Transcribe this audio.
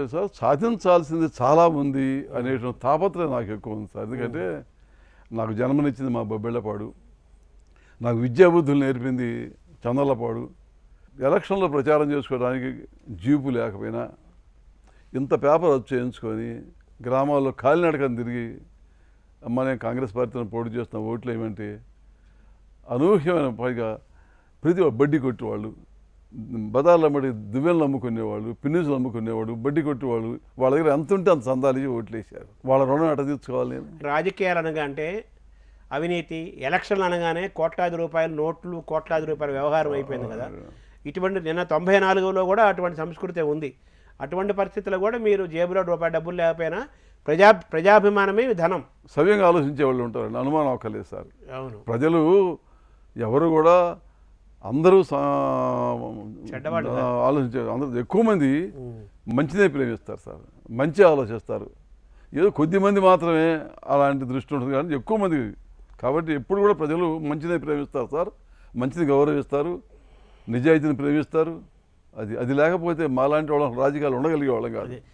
Sir సాధించాల్సింది చాలా ఉంది అనే తాపత్రయం నాకు ఎక్కువ ఉంది సార్. ఎందుకంటే నాకు జన్మనిచ్చింది మా బొబ్బెళ్ళపాడు, నాకు విద్యాబుద్ధులు నేర్పింది చందలపాడు. ఎలక్షన్లో ప్రచారం చేసుకోవడానికి జీపు లేకపోయినా ఇంత పేపర్ వచ్చి చేయించుకొని గ్రామాల్లో కాలినడకని తిరిగి అమ్మ నేను కాంగ్రెస్ పార్టీని పోటీ చేస్తున్న ఓట్లు ఏమంటే అనూహ్యమైన పైగా ప్రతి బడ్డీ కొట్టేవాళ్ళు, బజార్లు అమ్మడి దువ్వెలు నమ్ముకునేవాళ్ళు, పిన్నిసులు నమ్ముకునేవాడు, బడ్డీ కొట్టేవాళ్ళు. వాళ్ళ దగ్గర ఎంత ఉంటే అంత సందాలు ఇచ్చి ఓట్లు వేసారు. వాళ్ళ రుణం ఎట తీర్చుకోవాలి నేను? రాజకీయాలు అనగా అంటే అవినీతి, ఎలక్షన్లు అనగానే కోట్లాది రూపాయల నోట్లు, కోట్లాది రూపాయల వ్యవహారం అయిపోయింది కదా. ఇటువంటి నిన్న 94లో కూడా అటువంటి సంస్కృతి ఉంది. అటువంటి పరిస్థితుల్లో కూడా మీరు జేబులో రూపాయి డబ్బులు లేకపోయినా ప్రజాభిమానమే ధనం. సవ్యంగా ఆలోచించే వాళ్ళు ఉంటారండి, అనుమానం అక్కర్లేదు సార్. అవును, ప్రజలు ఎవరు కూడా అందరూ ఆలోచించారు. అందరూ ఎక్కువ మంది మంచిదే ప్రేమిస్తారు సార్, మంచి ఆలోచిస్తారు. ఏదో కొద్ది మంది మాత్రమే అలాంటి దృష్టి ఉంటుంది కానీ ఎక్కువ మంది. కాబట్టి ఎప్పుడు కూడా ప్రజలు మంచిదే ప్రేమిస్తారు సార్, మంచిని గౌరవిస్తారు, నిజాయితీని ప్రేమిస్తారు. అది లేకపోతే మాలాంటి వాళ్ళం రాజకీయాలు ఉండగలిగే వాళ్ళం కాదు.